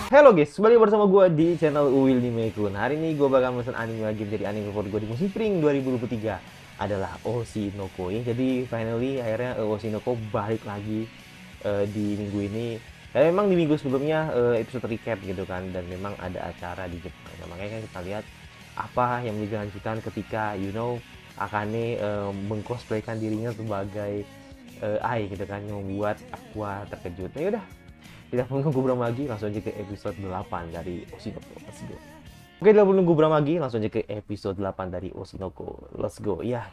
Halo guys, kembali bersama gue di channel Uwil di Mekun. Hari ini gue bakal mesen anime lagi menjadi anime favorit gue di musim spring 2023 adalah Oshinoko. Jadi finally akhirnya Oshinoko balik lagi di minggu ini. Dan memang di minggu sebelumnya episode recap gitu kan, dan memang ada acara di Jepang. Nah, makanya kan kita lihat apa yang menjadi lanjutan ketika Akane mengcosplaykan dirinya sebagai Ai gitu kan, yang membuat Aqua terkejut. Nah, yaudah, tidak perlu nunggu berapa lagi, langsung aja ke episode 8 dari Oshinoko. Let's go. Oke, tidak perlu nunggu berapa lagi, langsung aja ke episode 8 dari Oshinoko. Let's go. Ya,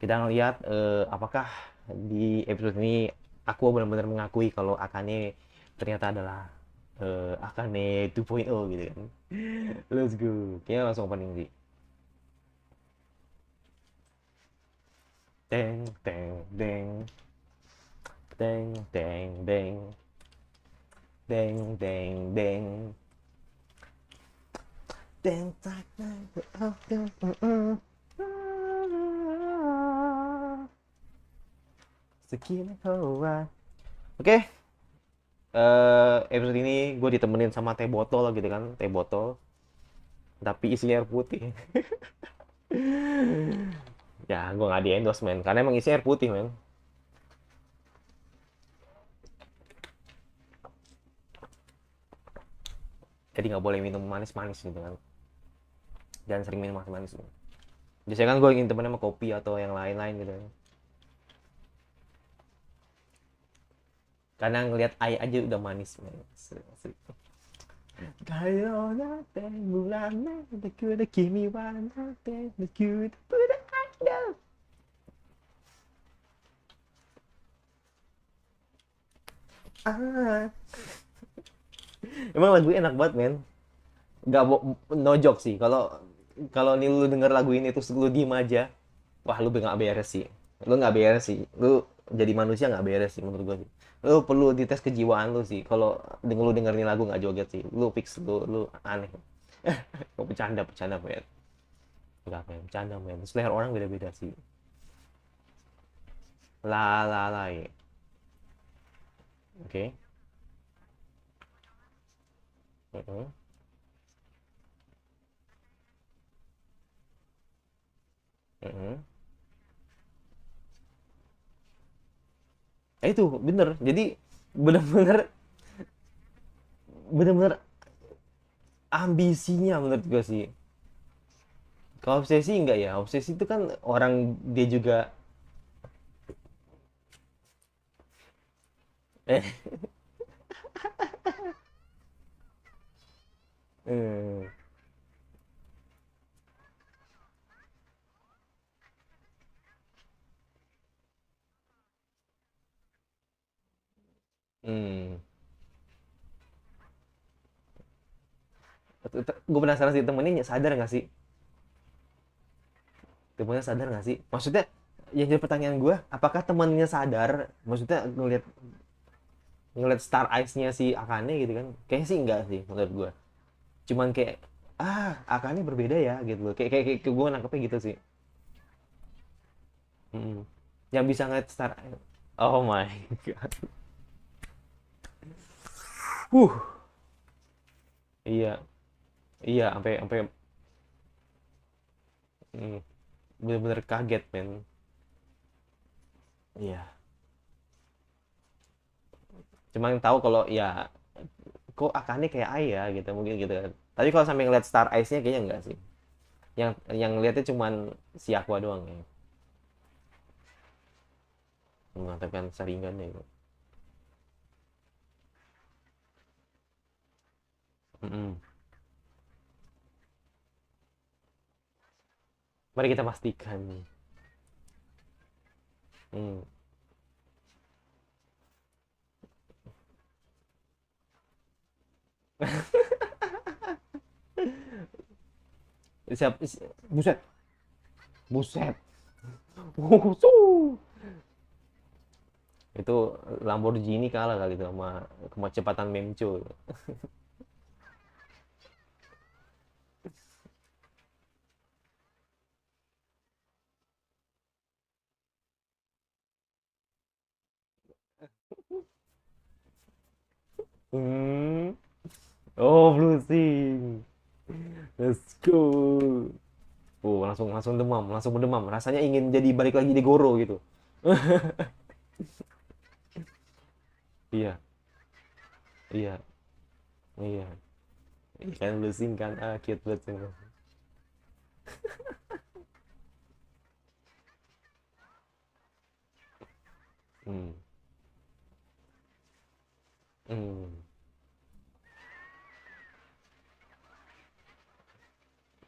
kita ngeliat apakah di episode ini aku benar-benar mengakui kalau Akane ternyata adalah Akane 2.0 gitu kan. Let's go. Kayaknya langsung opening sih. Teng, teng, deng. Teng, teng, deng. Deng, deng, deng. Deng, tak, Oke, episode ini gue ditemenin sama teh botol gitu kan, teh botol, tapi isinya air putih. Ya, gue nggak di endorse men, karena emang isi air putih men. Jadi nggak boleh minum manis-manis gitu kan, jangan sering minum manis-manis. Biasanya kan gue ingin temennya sama kopi atau yang lain-lain gitu kan. Karena ngelihat air aja udah manis men. Kayo nate mulana deku kimi wa nate deku pura idol. Ah, emang lagu enak banget men. Nggak no joke sih, kalau kalau nih lu denger lagu ini terus lu diem aja, wah lu nggak beres sih. Lu nggak beres sih, lu jadi manusia nggak beres sih menurut gua sih. Lu perlu dites kejiwaan lu sih kalau lu denger nih lagu nggak joget sih, lu fix, lu aneh. Kok bercanda bercanda men. Nggak men, bercanda men, selera orang beda-beda sih. Ya. Oke. Mm-mm. Mm-mm. Itu bener, jadi bener-bener bener-bener ambisinya menurut gue sih. Kalau obsesi enggak ya, obsesi itu kan orang dia juga eh eh, hmm. Gue penasaran sih, temennya sadar nggak sih, temennya sadar nggak sih, maksudnya yang jadi pertanyaan gue, apakah temennya sadar, maksudnya ngeliat ngeliat star eyes-nya si Akane gitu kan, kayaknya sih enggak sih menurut gue, cuman kayak Akane berbeda ya gitu loh, kayak gue nangkepnya gitu sih. Hmm. Yang bisa ngeliat star eyes. Oh my god. uh iya, iya, sampai sampai hmm, bener-bener kaget men. Iya, cuma yang tahu kalau ya kok Akane kayak Ai ya gitu mungkin gitu kan. Tapi kalau sampai ngeliat Star Eyes-nya kayaknya enggak sih. Yang ngeliatnya cuman si Aqua doang ya. Mengatakan saringan ya. Mm-mm. Mari kita pastikan nih. Hmm. Buset, buset. Wusu. Itu Lamborghini kalah kali itu sama kecepatan Memco. Hmm. Oh, bluesing. Let's go. Oh, langsung langsung demam, langsung berdemam. Rasanya ingin jadi balik lagi di Goro gitu. Iya, iya, iya. Kan bluesing kan, cute banget sih. Hmm, hmm,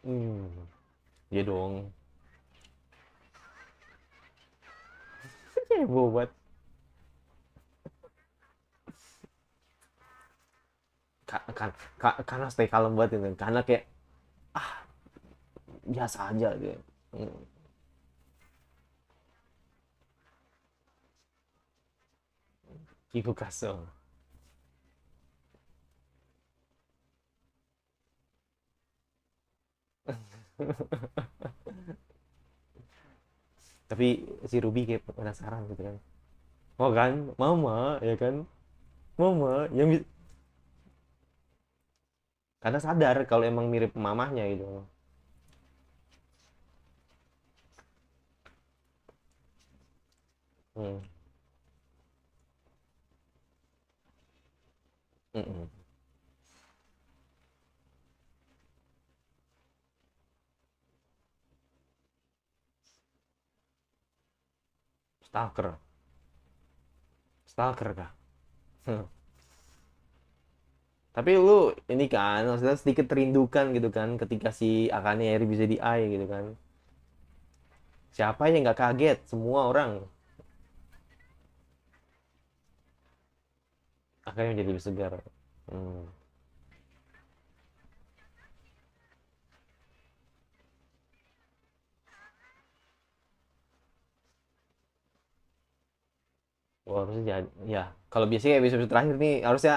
hmm. Iya dong. Heboh banget. Kan, karena stay kalem banget itu. Karena kayak biasa aja gitu. Hmm. Kiku Kaso. Tapi si Ruby kayak penasaran gitu kan. Oh kan, mama ya kan, mama yang karena sadar kalau emang mirip mamahnya gitu. Hmm. Mm-mm. Stalker, stalker kah? Tapi lu ini kan, maksudnya sedikit terindukan gitu kan, ketika si Akane akhirnya bisa di AI gitu kan. Siapa yang nggak kaget? Semua orang. Akane menjadi lebih segar. Hmm. Wah, harusnya jadi, ya. Kalau biasanya episode terakhir nih harusnya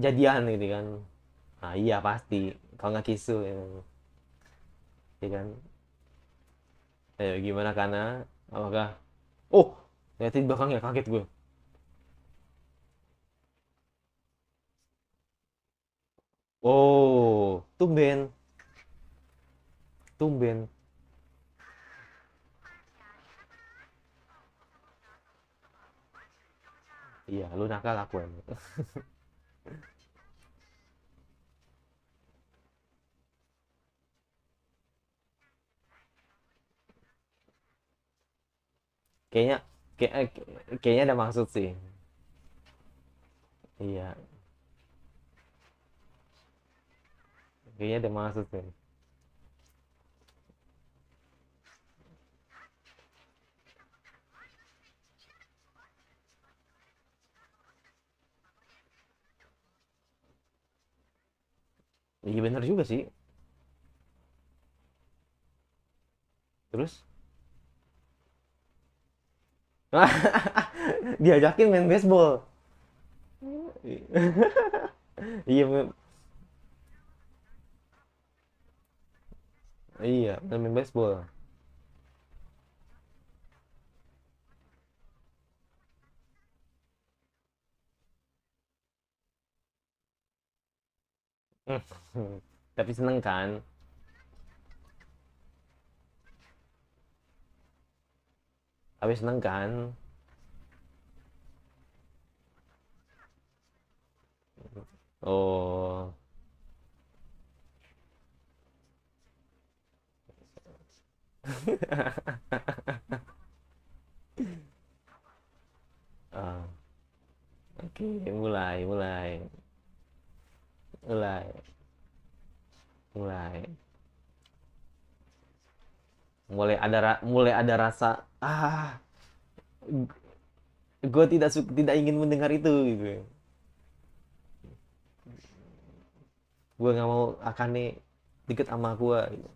jadian gitu kan. Nah iya pasti. Kalau nggak kisu ya kan. Gimana karena apakah oh liatin belakangnya kaget gue. Oh tumben, tumben. Iya lu nakal aku emang. Kayaknya kayaknya ada maksud sih. Iya, kayaknya ada maksud sih. Iya bener juga sih. Terus diajakin main baseball. Iya, iya, main baseball. Tapi seneng kan? Tapi seneng kan? Oh. Ah, oke, mulai, mulai, mulai, mulai, mulai ada rasa gue tidak ingin mendengar itu gitu. Gue nggak mau Akane deket sama gue gitu.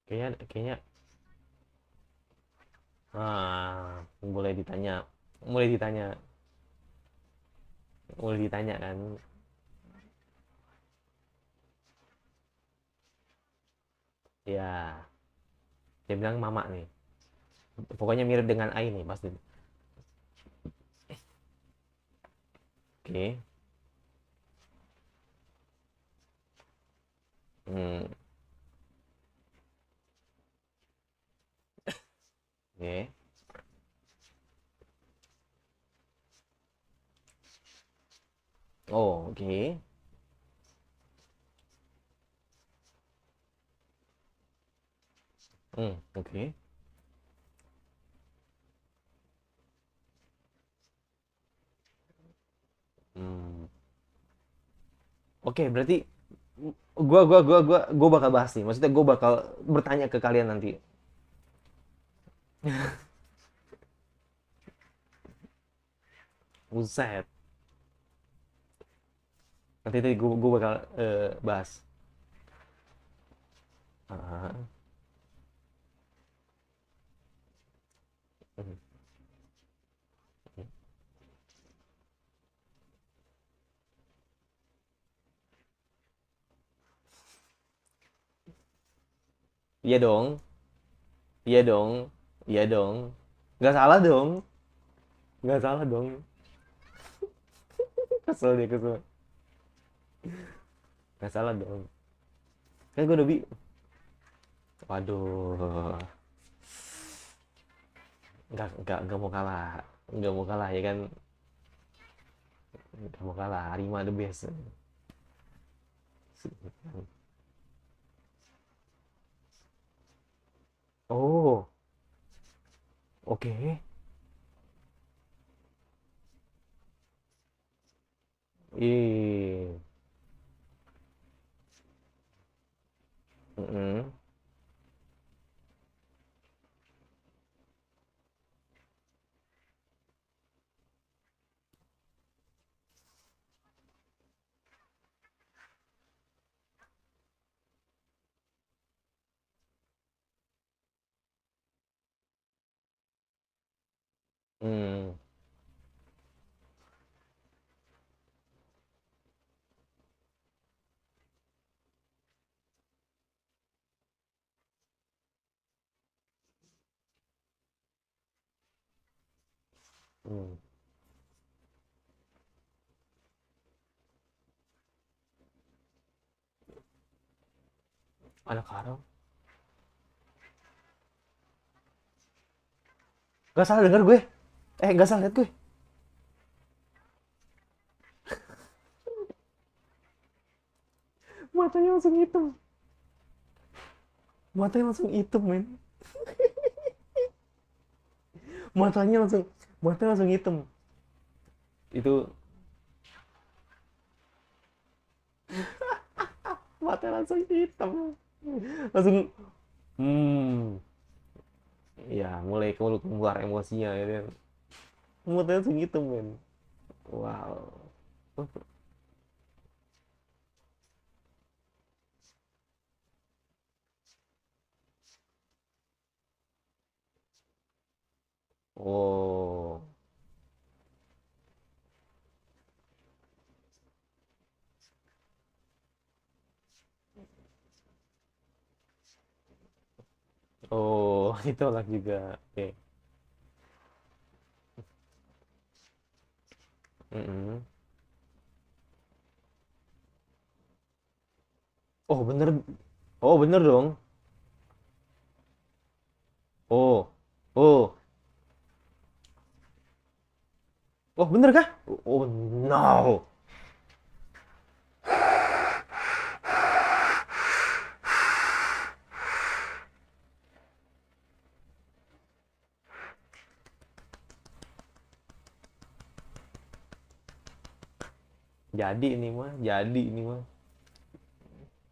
Kayaknya boleh ditanya, mulai ditanya, mulai ditanya kan. Ya, dia bilang mama nih. Pokoknya mirip dengan Ai nih pasti. Oke. Hmm, oke. Oh, oke. Oke. Hmm. Oke, berarti gua bakal bahas nih. Maksudnya gua bakal bertanya ke kalian nanti. Buset. Nanti tadi gua bakal bahas. Ah, hmm. Iya dong. Iya dong. Iya dong. Nggak salah dong. Nggak salah dong. Kesel dia kesel. Nggak salah dong. Kan gua udah Waduh. Nggak mau kalah. Nggak mau kalah ya kan. Nggak mau kalah. Arima the best. Oh, oke. Ih. Mm-mm. Hmm. Hmm. Anak haram. Gak salah denger gue. Gak salah liat gue. Matanya langsung hitam. Matanya langsung hitam, men. Matanya langsung, matanya langsung hitam. Itu matanya langsung hitam. Langsung, hmm, ya mulai keluar emosinya ya kan. Matanya langsung hitam, men. Wow. Oh, oh, ditolak juga. Oke. Mm-mm. Oh bener, oh bener dong. Oh, oh, oh bener kah? Oh no. Jadi ini mah, jadi ini mah,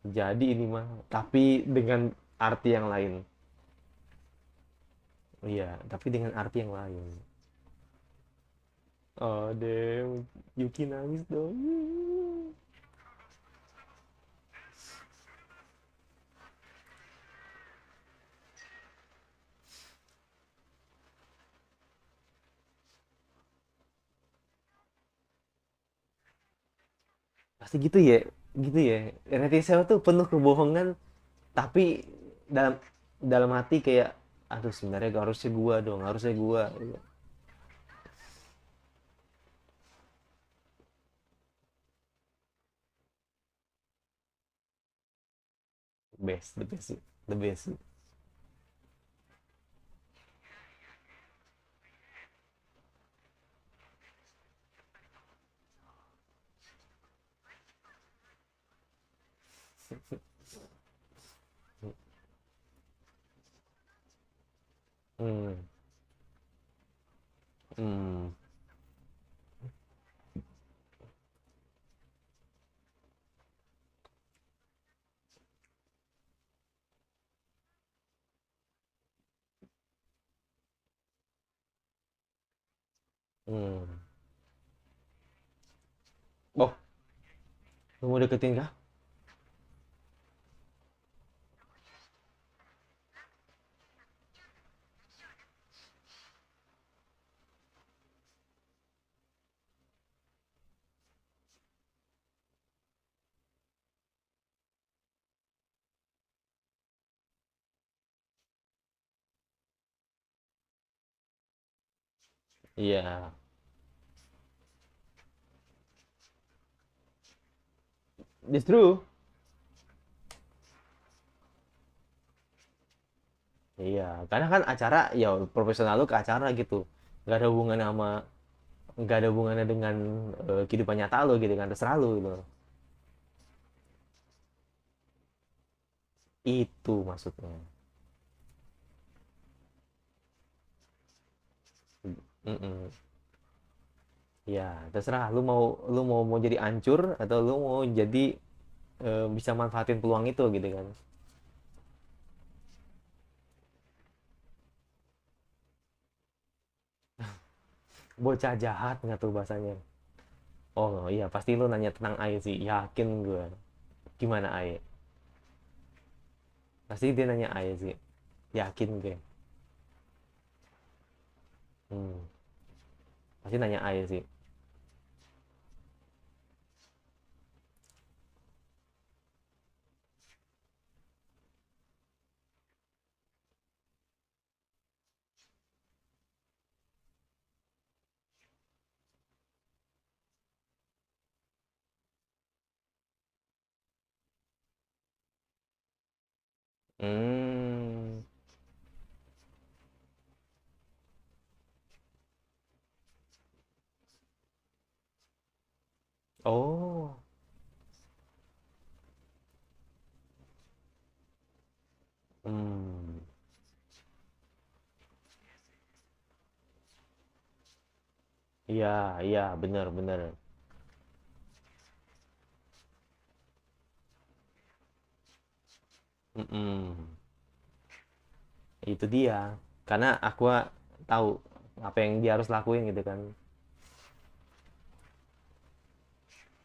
jadi ini mah. Tapi dengan arti yang lain. Iya, tapi dengan arti yang lain. Oh, damn. Yuki nangis dong. Pasti gitu ya, gitu ya. Netizen tuh penuh kebohongan, tapi dalam dalam hati kayak, aduh sebenarnya gak harusnya gua dong, harusnya gua. Best, the best, the best. Hmm, hmm, hmm. Oh, lu mau deketin kah? Iya, justru. Iya, karena kan acara ya profesional lu ke acara gitu. Nggak ada hubungannya sama, nggak ada hubungannya dengan kehidupan nyata lo gitu kan, terserah lu gitu. Itu maksudnya. Mm-mm. Ya, terserah lu mau jadi ancur atau lu mau jadi bisa manfaatin peluang itu gitu kan. Bocah jahat nggak tuh bahasanya. Oh iya, pasti lu nanya tentang Ae sih, yakin gue. Gimana Ae? Pasti dia nanya Ae sih, yakin gue. Hmm, pasti nanya Ae sih. Hmm. Oh. Hmm. Iya, iya, bener, bener. Mm-mm. Itu dia. Karena aku tahu apa yang dia harus lakuin gitu kan.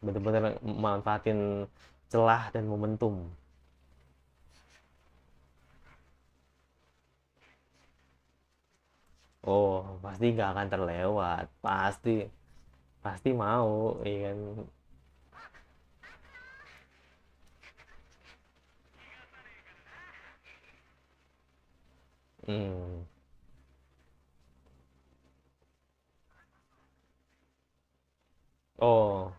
Bener-bener manfaatin celah dan momentum. Oh, pasti nggak akan terlewat. Pasti, pasti mau, iya kan. Hmm. Oh,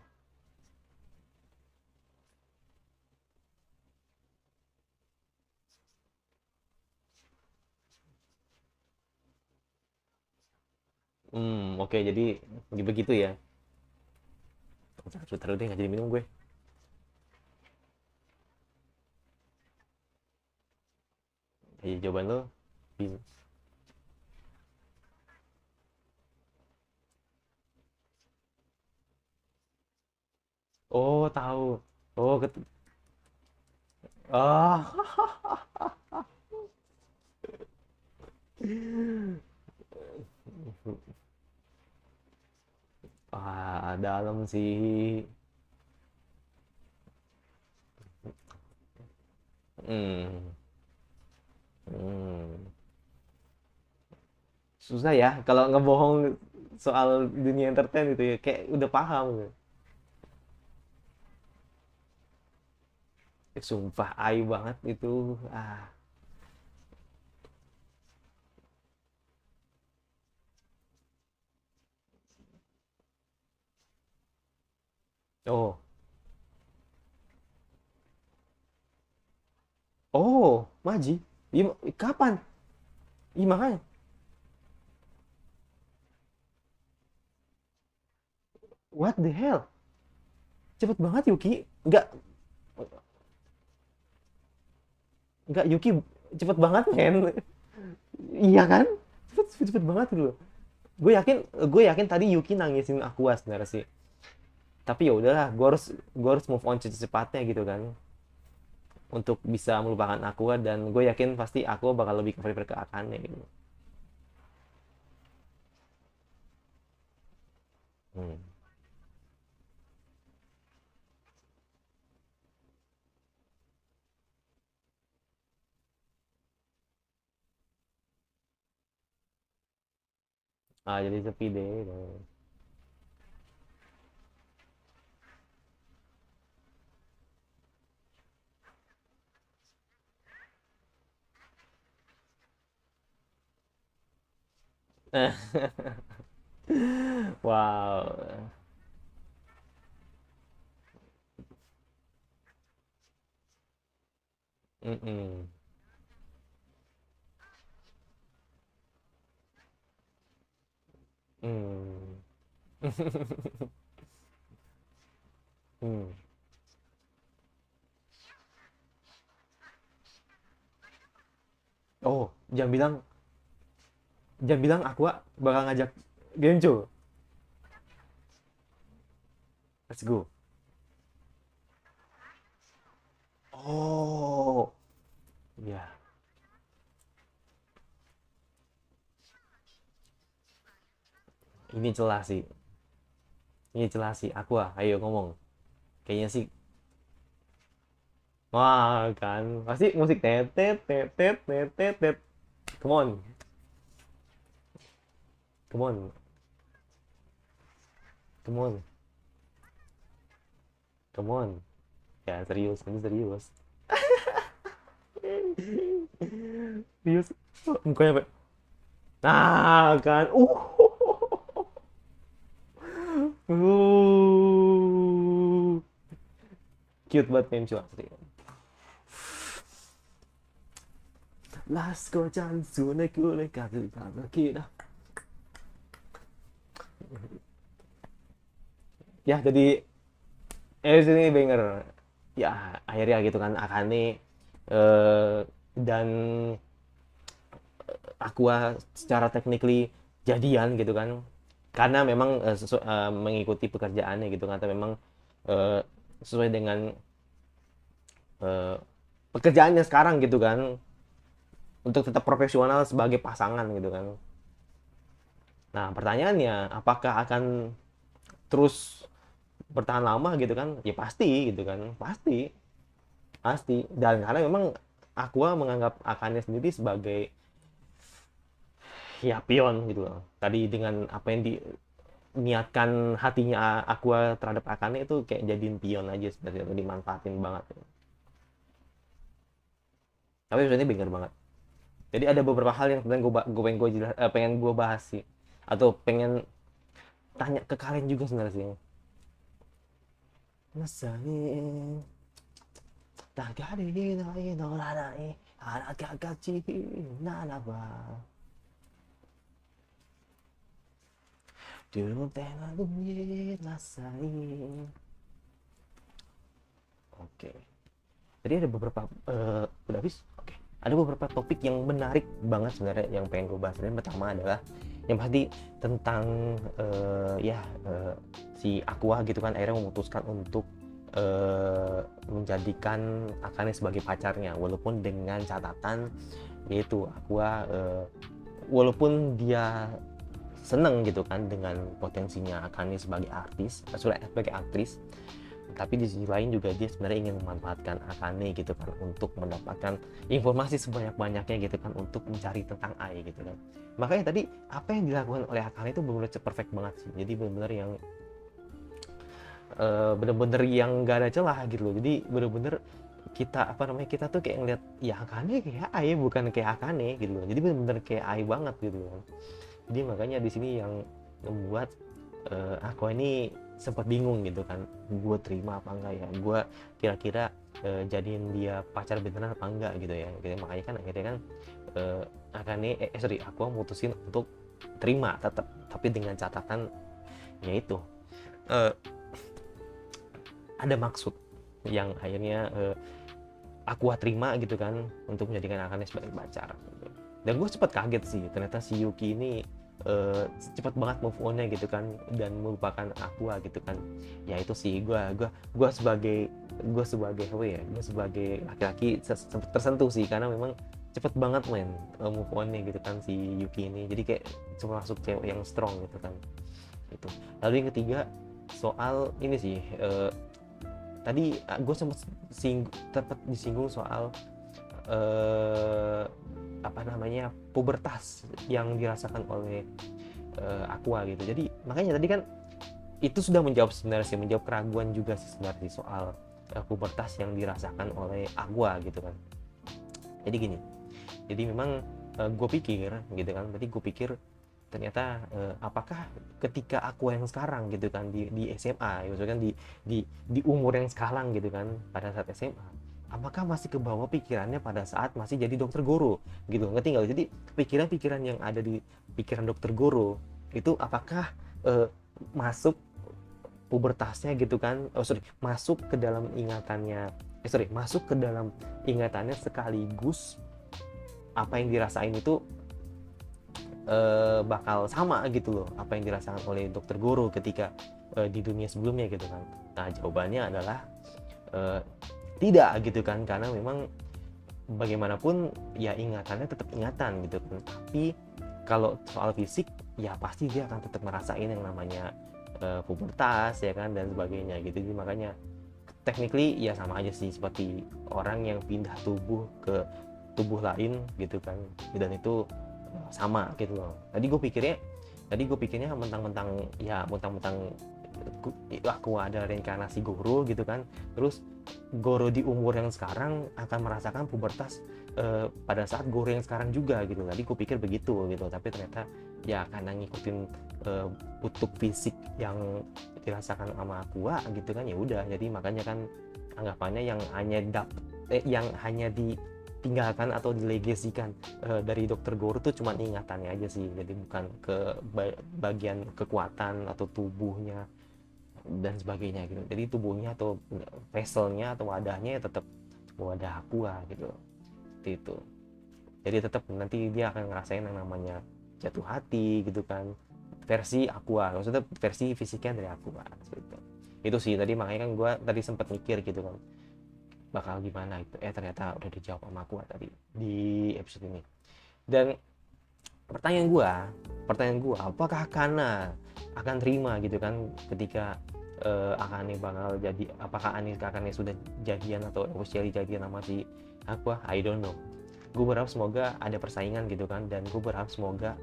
oke, jadi begitu ya. Taruh deh, nggak jadi minum gue. Iya, jawaban lo. Oh, tahu. Oh, oh. Ah, dalam sih. Hmm. Hmm. Susah ya kalau ngebohong soal dunia entertain itu ya, kayak udah paham gitu. Sumpah ai banget itu. Ah. Oh. Oh, Maji. Kapan? Iya makanya. What the hell? Cepet banget Yuki. Enggak Yuki cepet banget men. Iya kan? Cepet banget gitu. Gue yakin tadi Yuki nangisin Aqua sebenarnya sih. Tapi ya udahlah, gue harus move on secepatnya gitu kan, untuk bisa melupakan Aqua, dan gue yakin pasti Aqua bakal lebih prefer ke Akane gitu. Hmm. Ah, jadi sepi deh gitu. Wow. Mm-mm. Hmm. Hmm. Oh, jangan bilang Aqua bakal ngajak Genjo. Let's go. Oh, ya. Ini jelas sih. Ini jelas sih. Aqua, ayo ngomong. Kayaknya sih. Wah, kan. Pasti musik tetet tetet tetet tet. Come on. Come on. Come on. Come on. Ya, serius. Ini serius. Serius. Mukanya apa? Nah, kan. Uh. Cute banget meme cuy. Last go chance to make you like a kid. Ya, jadi sini banger. Ya, akhirnya gitu kan Akane dan Aqua secara technically jadian gitu kan. Karena memang mengikuti pekerjaannya gitu kan. Karena memang eh, sesuai dengan eh, pekerjaannya sekarang gitu kan, untuk tetap profesional sebagai pasangan gitu kan. Nah, pertanyaannya apakah akan terus bertahan lama gitu kan? Ya pasti gitu kan, pasti, pasti. Dan karena memang Aqua menganggap Akane sendiri sebagai ya pion gitu loh. Tadi dengan apa yang diniatkan hatinya Aqua terhadap Akane itu kayak jadiin pion aja sebenarnya, dimanfaatin banget. Tapi sebenarnya bener banget. Jadi ada beberapa hal yang sebenarnya pengen gue bahas sih, atau pengen tanya ke kalian juga sebenarnya sih. Masani tagari nai no nanai haragagachi nanaba dulu tena lumie nasai. Oke. Tadi ada beberapa udah habis. Oke. Ada beberapa topik yang menarik banget sebenarnya yang pengen gue bahas. Dan pertama adalah yang pasti tentang ya si Aqua gitu kan akhirnya memutuskan untuk menjadikan Akane sebagai pacarnya, walaupun dengan catatan yaitu Aqua walaupun dia seneng gitu kan dengan potensinya Akane sebagai artis, sebagai aktris, tapi di sisi lain juga dia sebenarnya ingin memanfaatkan Akane gitu kan untuk mendapatkan informasi sebanyak-banyaknya gitu kan, untuk mencari tentang Ai gitu kan. Makanya tadi apa yang dilakukan oleh Akane itu benar-benar perfect banget sih. Jadi benar-benar yang bener-bener yang gak ada celah gitu loh. Jadi bener-bener kita apa namanya, kita tuh kayak ngeliat ya Akane kayak Ai, bukan kayak Akane gitu loh. Jadi bener-bener kayak Ai banget gitu loh. Jadi makanya di sini yang membuat aku ini sempat bingung gitu kan, gue terima apa enggak ya, gue kira-kira jadiin dia pacar beneran apa enggak gitu ya. Gitu, makanya kan akhirnya kan Akane aku mutusin untuk terima tetap, tapi dengan catatan yaitu ada maksud yang akhirnya aku terima gitu kan, untuk menjadikan Akane sebagai pacar gitu. Dan gue sempat kaget sih, ternyata si Yuki ini cepat banget move on-nya gitu kan, dan melupakan Aqua gitu kan. Ya itu sih gue sebagai apa ya, gue sebagai laki-laki tersentuh sih, karena memang cepet banget move on-nya gitu kan si Yuki ini. Jadi kayak cuma masuk cewek yang strong gitu kan. Itu. Lalu yang ketiga soal ini sih, tadi gue sempat disinggung soal apa namanya, pubertas yang dirasakan oleh Aqua gitu. Jadi makanya tadi kan itu sudah menjawab sebenarnya, menjawab keraguan juga sih sebenarnya soal pubertas yang dirasakan oleh Aqua gitu kan. Jadi gini, jadi memang gue pikir gitu kan, tadi gue pikir ternyata apakah ketika Aqua yang sekarang gitu kan di SMA, ya maksudnya kan di umur yang sekarang gitu kan, pada saat SMA, apakah masih ke bawah pikirannya pada saat masih jadi dokter Goro gitu, ngerti nggak? Jadi pikiran-pikiran yang ada di pikiran dokter Goro itu apakah masuk pubertasnya gitu kan, masuk ke dalam ingatannya, masuk ke dalam ingatannya sekaligus apa yang dirasain itu bakal sama gitu loh, apa yang dirasakan oleh dokter Goro ketika di dunia sebelumnya gitu kan. Nah jawabannya adalah tidak gitu kan, karena memang bagaimanapun ya ingatannya tetap ingatan gitu kan. Tapi kalau soal fisik ya pasti dia akan tetap ngerasain yang namanya pubertas ya kan, dan sebagainya gitu. Jadi makanya technically ya sama aja sih seperti orang yang pindah tubuh ke tubuh lain gitu kan, dan itu sama gitu loh. Tadi gue pikirnya mentang-mentang aku ada reinkarnasi Goro gitu kan, terus Goro di umur yang sekarang akan merasakan pubertas pada saat Goro yang sekarang juga gitu. Tadi gue pikir begitu gitu, tapi ternyata ya karena ngikutin bentuk fisik yang dirasakan sama Aqua gitu kan, ya udah, jadi makanya kan anggapannya yang hanya ditinggalkan atau dilegasikan dari dokter Goro tuh cuma ingatannya aja sih, jadi bukan ke bagian kekuatan atau tubuhnya dan sebagainya gitu. Jadi tubuhnya atau vesselnya atau wadahnya ya tetap wadah Aqua gitu, seperti itu. Jadi tetap nanti dia akan ngerasain yang namanya jatuh hati gitu kan, versi Aqua, maksudnya versi fisiknya dari Aqua gitu. Itu sih tadi, makanya kan gue tadi sempat mikir gitu kan bakal gimana itu, ternyata udah dijawab sama Aqua tadi di episode ini. Dan pertanyaan gue apakah Kana akan terima gitu kan ketika Akane bakal jadi, apakah Akane sudah jadian atau officially jadian sama si Aqua, I don't know. Gue berharap semoga ada persaingan gitu kan, dan gue berharap semoga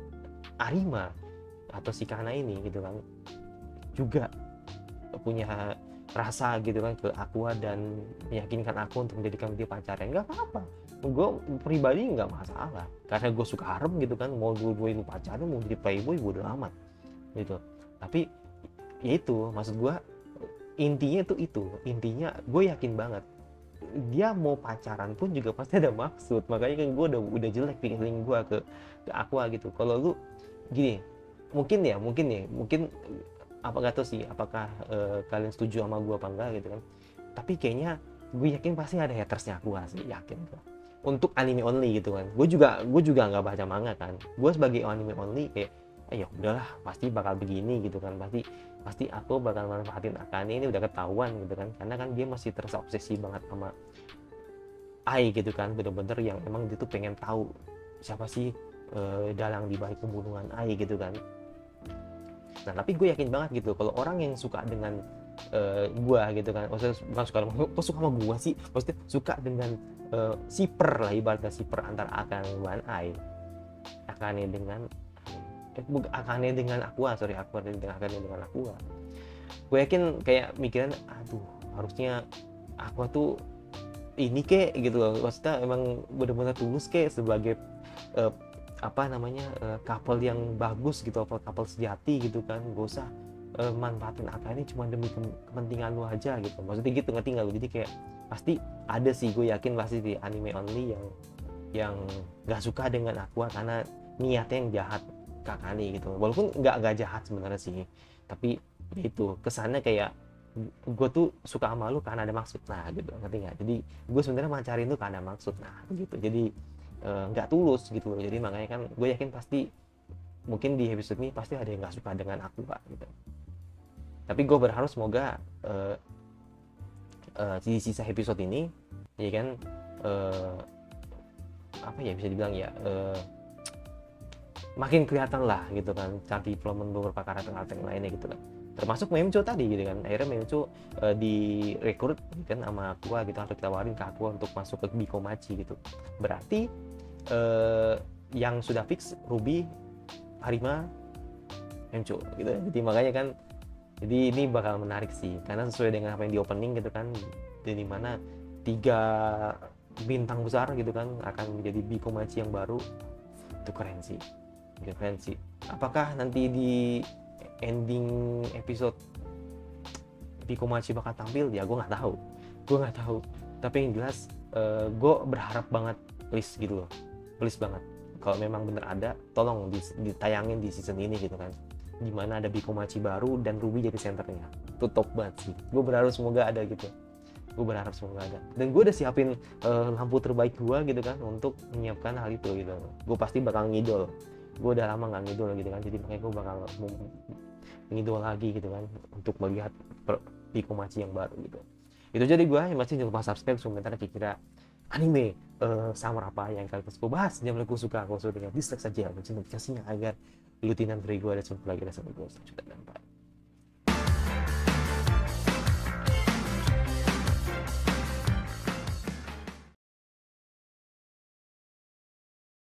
Arima atau si Kana ini gitu kan juga punya rasa gitu kan ke Aqua dan meyakinkan aku untuk menjadikan dia pacarnya. Nggak apa-apa, gue pribadi nggak masalah, karena gue suka harem gitu kan, mau gue ini pacarnya mau jadi playboy bodo amat gitu. Tapi ya itu maksud gue, intinya gue yakin banget dia mau pacaran pun juga pasti ada maksud. Makanya kan gue udah jelek feeling gue ke Aqua gitu. Kalau lu gini, mungkin apa gak tau sih apakah kalian setuju sama gue apa enggak gitu kan, tapi kayaknya gue yakin pasti ada hatersnya Aqua sih, yakin gue. Untuk anime only gitu kan, gue juga nggak baca manga kan, gue sebagai anime only kayak ya udahlah pasti bakal begini gitu kan, pasti aku bakal manfaatin Akane, ini udah ketahuan gitu kan, karena kan dia masih terobsesi banget sama Ai gitu kan, bener-bener yang emang dia tuh pengen tahu siapa sih dalang di balik pembunuhan Ai gitu kan. Nah tapi gue yakin banget gitu kalau orang yang suka dengan gue gitu kan, maksudnya bukan suka sama gue sih, maksudnya suka dengan siper lah, ibaratnya siper antara Akane dengan Ai, Akane dengan Aqua, dengan Aqua. Gue yakin kayak mikiran, aduh harusnya Aqua tuh ini kek gitu loh, maksudnya emang benar-benar tulus kek sebagai eh, apa namanya couple yang bagus gitu, couple sejati gitu kan, gak usah manfaatin Aka ini cuma demi kepentingan lu aja gitu, maksudnya gitu, ngerti nggak lu? Jadi kayak pasti ada sih, gue yakin pasti di anime only yang nggak suka dengan Aqua karena niatnya yang jahat ke Akane gitu, walaupun nggak jahat sebenarnya sih, tapi itu kesannya kayak gue tuh suka sama lu karena ada maksud, nah gitu, ngerti nggak? Jadi gue sebenarnya mancarin tuh karena maksud, nah gitu, jadi nggak tulus gitu loh. Jadi makanya kan gue yakin pasti mungkin di episode ini pasti ada yang nggak suka dengan aku Pak gitu, tapi gue berharap semoga di sisa episode ini ya kan apa ya bisa dibilang ya makin kelihatan lah gitu kan cara development beberapa karakter yang lainnya gitu kan, termasuk Memcho tadi gitu kan. Akhirnya Memcho direkrut gitu kan sama Aqua gitu, atau ditawarin ke Aqua untuk masuk ke Bikomachi gitu. Berarti yang sudah fix Ruby, Harima, Memcho gitu. Jadi makanya kan, jadi ini bakal menarik sih karena sesuai dengan apa yang di opening gitu kan, di mana 3 bintang besar gitu kan akan menjadi Bikomachi yang baru. Itu keren sih. Apakah nanti di ending episode Bikomachi bakal tampil? Ya gue nggak tahu. Tapi yang jelas gue berharap banget, please gitu loh, please banget, kalau memang bener ada, tolong ditayangin di season ini gitu kan, dimana ada Bikomachi baru dan Ruby jadi senternya. Itu top banget sih. Gue berharap semoga ada gitu. Dan gue udah siapin lampu terbaik gue gitu kan untuk menyiapkan hal itu gitu. Gue pasti bakal ngidol. Gue udah lama nggak ngidol gitu kan, jadi makanya gue bakal ngidol lagi gitu kan untuk melihat Bikomachi yang baru gitu. Itu jadi gue yang masih jangan lupa subscribe, komentar kira-kira anime sama apa yang kalian suka bahas, jangan lupa suka, kalau sudah dengan dislike saja, lonceng notifikasinya agar rutinan dari gue ada sampai lagi, sampai gue selanjutnya dan